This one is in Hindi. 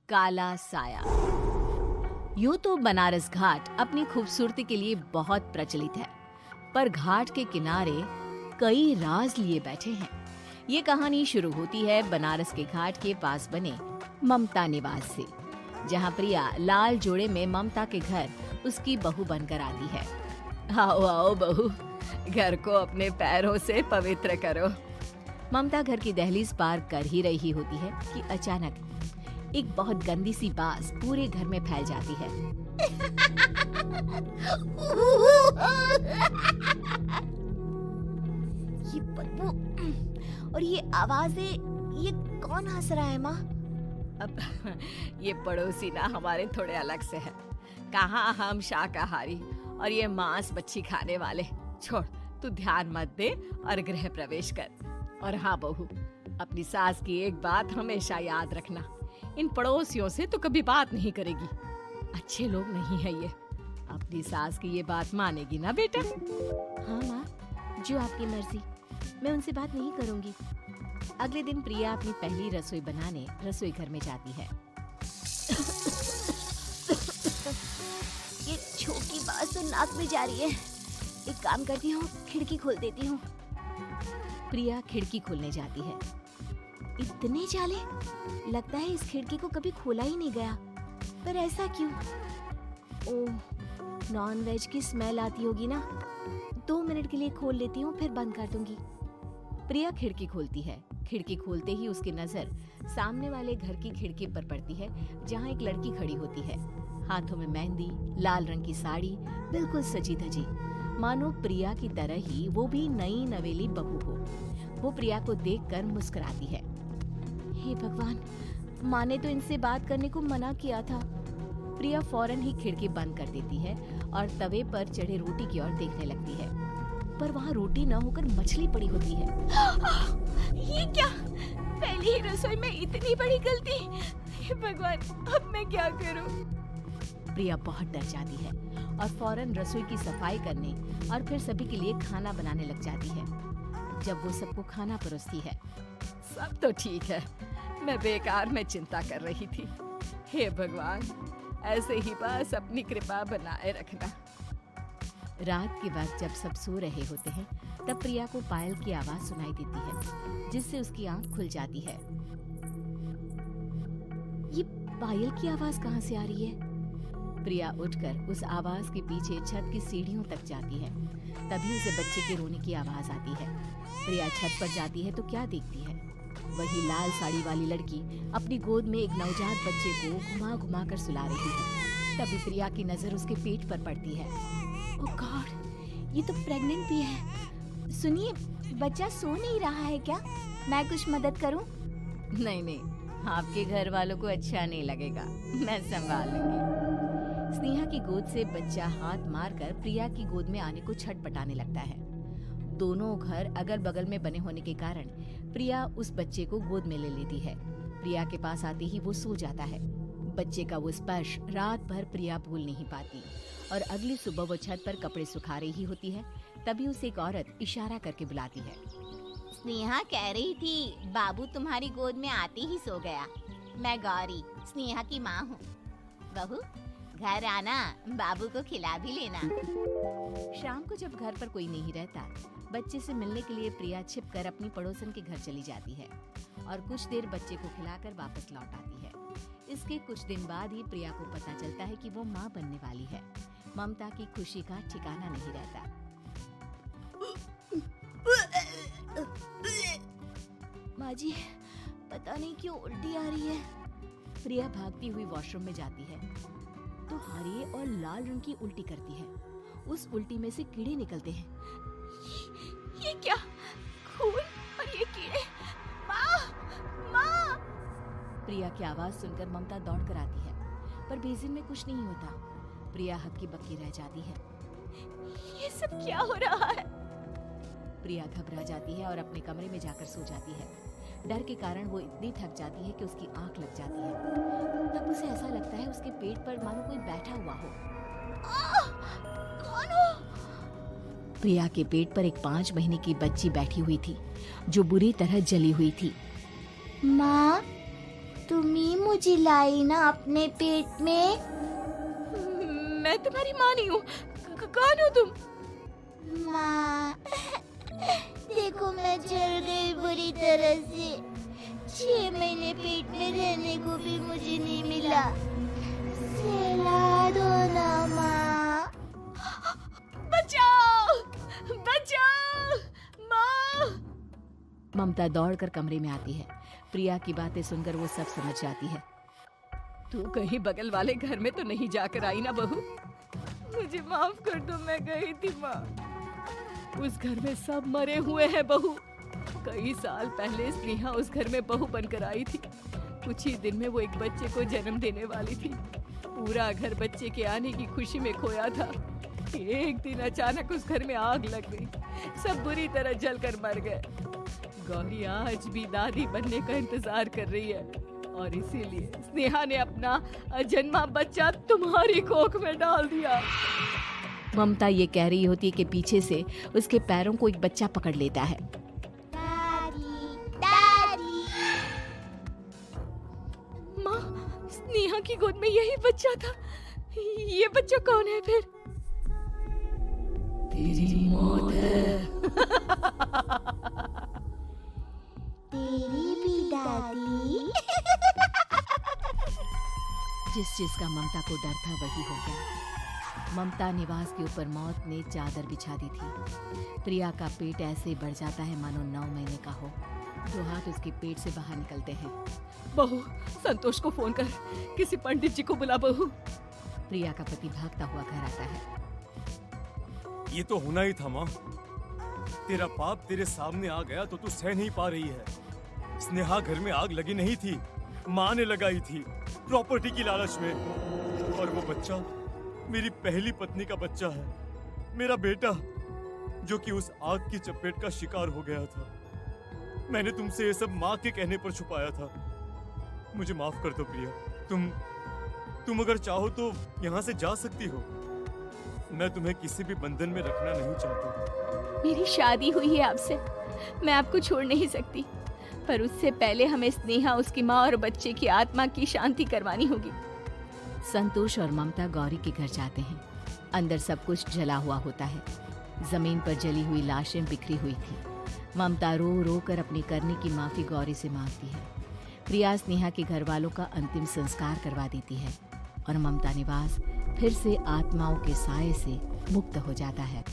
काला साया। यूं तो बनारस घाट अपनी खूबसूरती के लिए बहुत प्रचलित है, पर घाट के किनारे कई राज लिए बैठे हैं। ये कहानी शुरू होती है बनारस के घाट के पास बने ममता निवास से, जहां प्रिया लाल जोड़े में ममता के घर उसकी बहू बनकर आती है। आओ आओ बहू, घर को अपने पैरों से पवित्र करो। ममता घर की दहलीज पार कर ही रही होती है कि अचानक एक बहुत गंदी सी बास पूरे घर में फैल जाती है। ये बदबू और ये आवाजें, ये कौन हंस रहा है माँ? अब ये पड़ोसी ना हमारे थोड़े अलग से है। कहाँ हम शाकाहारी और ये मांस मच्छी खाने वाले। छोड़, तू ध्यान मत दे और गृह प्रवेश कर। और हाँ बहू, अपनी सास की एक बात हमेशा याद रखना, इन पड़ोसियों से तो कभी बात नहीं करेगी। अच्छे लोग नहीं है ये। अपनी सास की ये बात मानेगी ना बेटा? हाँ माँ, जो आपकी मर्जी, मैं उनसे बात नहीं करूंगी। अगले दिन प्रिया अपनी पहली रसोई बनाने रसोई घर में जाती है। ये छोटी बात तो नाक में जा रही है। एक काम करती हूँ, खिड़की खोल देती हूँ। प्रिया खिड़की खोलने जाती है। इतने जाले, लगता है इस खिड़की को कभी खोला ही नहीं गया। पर ऐसा क्यों? ओह, नॉन वेज की स्मेल आती होगी ना। 2 मिनट के लिए खोल लेती हूँ, फिर बंद कर दूंगी। प्रिया खिड़की खोलती है। खिड़की खोलते ही उसकी नजर सामने वाले घर की खिड़की पर पड़ती है, जहाँ एक लड़की खड़ी होती है। हाथों में मेहंदी, लाल रंग की साड़ी, बिल्कुल सजी धजी, मानो प्रिया की तरह ही वो भी नई नवेली बहू हो। वो प्रिया को देखकर मुस्कुराती है। हे भगवान, माँ ने तो इनसे बात करने को मना किया था। प्रिया फौरन ही खिड़की बंद कर देती है और तवे पर चढ़े रोटी की ओर देखने लगती है, पर वहाँ रोटी न होकर मछली पड़ी होती है। ये क्या? पहली ही रसोई में इतनी बड़ी गलती! हे भगवान, अब मैं क्या करूं? प्रिया बहुत डर जाती है और फौरन रसोई की सफाई करने और फिर सभी के लिए खाना बनाने लग जाती है। जब वो सबको खाना परोसती है, सब तो ठीक है, मैं बेकार में चिंता कर रही थी। हे भगवान, ऐसे ही बस अपनी कृपा बनाए रखना। रात के वक्त जब सब सो रहे होते हैं, तब प्रिया को पायल की आवाज सुनाई देती है, जिससे उसकी आंख खुल जाती है। ये पायल की आवाज कहाँ से आ रही है? प्रिया उठकर उस आवाज के पीछे छत की सीढ़ियों तक जाती है। तभी उसे बच्चे के रोने की आवाज आती है। प्रिया छत पर जाती है तो क्या देखती है? वही लाल साड़ी वाली लड़की अपनी गोद में एक नवजात बच्चे को घुमा घुमा कर सुला रही है। तभी प्रिया की नजर उसके पेट पर पड़ती है। ओह गॉड, ये तो प्रेग्नेंट भी है। सुनिए, बच्चा सो नहीं रहा है क्या? मैं कुछ मदद करूं? नहीं नहीं, आपके घर वालों को अच्छा नहीं लगेगा, मैं संभाल लूंगी। स्नेहा की गोद से बच्चा हाथ मारकर प्रिया की गोद में आने को छटपटाने लगता है। दोनों घर अगल बगल में बने होने के कारण प्रिया उस बच्चे को गोद में ले लेती है। प्रिया के पास आते ही वो सो जाता है। बच्चे का वो स्पर्श रात भर प्रिया भूल नहीं पाती और अगली सुबह वो छत पर कपड़े सुखा रही होती है। तभी उसे एक औरत इशारा करके बुलाती है। स्नेहा कह रही थी बाबू तुम्हारी गोद में आते ही सो गया। मैं गौरी, स्नेहा की माँ हूँ। बहू, घर आना, बाबू को खिला भी लेना। शाम को जब घर पर कोई नहीं रहता, बच्चे से मिलने के लिए प्रिया छिपकर अपनी पड़ोसन के घर चली जाती है और कुछ देर बच्चे को खिलाकर वापस लौट आती है। इसके कुछ दिन बाद ही प्रिया को पता चलता है कि वो माँ बनने वाली है। ममता की खुशी का ठिकाना नहीं रहता। माँ जी, पता नहीं क्यों उल्टी आ रही है। प्रिया भागती हुई वॉशरूम में जाती है तो हरे और लाल रंग की उल्टी करती है। उस उल्टी में से कीड़े निकलते हैं। ये क्या? खून और ये कीड़े! माँ! माँ! प्रिया की आवाज सुनकर ममता दौड़ कर आती है, पर बेसिन में कुछ नहीं होता। प्रिया हक्की बक्की रह जाती है। ये सब क्या हो रहा है? प्रिया घबरा जाती है और अपने कमरे में जाकर सो जाती है। डर के कारण वो इतनी थक जाती है कि उसकी आंख लग जाती है। तब उसे ऐसा लगता है उसके पेट पर मानो कोई बैठा हुआ हो। कौन हो? प्रिया के पेट पर एक 5 महीने की बच्ची बैठी हुई थी, जो बुरी तरह जली हुई थी। माँ, तुम ही मुझे लाई ना अपने पेट में। मैं तुम्हारी माँ नहीं हूँ। कौन हो तुम? माँ, देखो मैं जल गई बुरी तरह से। 6 महीने पेट में रहने को भी मुझे नहीं मिला। सहला दो ना माँ। बचाओ, बचाओ, माँ। ममता दौड़कर कमरे में आती है। प्रिया की बातें सुनकर वो सब समझ जाती है। तू कहीं बगल वाले घर में तो नहीं जाकर आई ना बहू? मुझे माफ कर दो, मैं गई थी माँ। उस घर में सब मरे हुए हैं बहू। कई साल पहले स्नेहा उस घर में बहू बनकर आई थी। कुछ ही दिन में वो एक बच्चे को जन्म देने वाली थी। पूरा घर बच्चे के आने की खुशी में खोया था। एक दिन अचानक उस घर में आग लग गई। सब बुरी तरह जलकर मर गए। गौरी आज भी दादी बनने का इंतजार कर रही है और इसीलिए स्नेहा ने अपना अजन्मा बच्चा तुम्हारी कोख में डाल दिया। ममता ये कह रही होती है कि पीछे से उसके पैरों को एक बच्चा पकड़ लेता है। दादी। माँ, स्नेहा की गोद में यही बच्चा था। ये बच्चा कौन है फिर? तेरी मौत है। तेरी भी दादी। जिस चीज का ममता को डर था वही हो गया। ममता निवास के ऊपर मौत ने चादर बिछा दी थी। प्रिया का पेट ऐसे बढ़ जाता है मानो 9 महीने का हो। 2 हाथ उसके पेट से बाहर निकलते हैं। बहू, संतोष को फोन कर, किसी पंडित जी को बुला बहू। प्रिया का पति भागता हुआ घर आता है। ये तो होना ही था माँ। तेरा पाप तेरे सामने आ गया तो तू सह नहीं पा रही है। स्नेहा घर में आग लगी नहीं थी, माँ ने लगाई थी प्रॉपर्टी की लालच में। और वो बच्चा मेरी पहली पत्नी का बच्चा है, मेरा बेटा, जो कि उस आग की चपेट का शिकार हो गया था। मैंने तुमसे ये सब माँ के कहने पर छुपाया था। मुझे माफ कर दो प्रिया। तुम अगर चाहो तो यहाँ से जा सकती हो। मैं तुम्हें किसी भी बंधन में रखना नहीं चाहता। मेरी शादी हुई है आपसे, मैं आपको छोड़ नहीं सकती, पर उससे पहले हमें स्नेहा, उसकी माँ और बच्चे की आत्मा की शांति करवानी होगी। संतोष और ममता गौरी के घर जाते हैं। अंदर सब कुछ जला हुआ होता है। जमीन पर जली हुई लाशें बिखरी हुई थी। ममता रो रो कर अपनी करने की माफी गौरी से मांगती है। प्रिया स्नेहा के घर वालों का अंतिम संस्कार करवा देती है और ममता निवास फिर से आत्माओं के साए से मुक्त हो जाता है।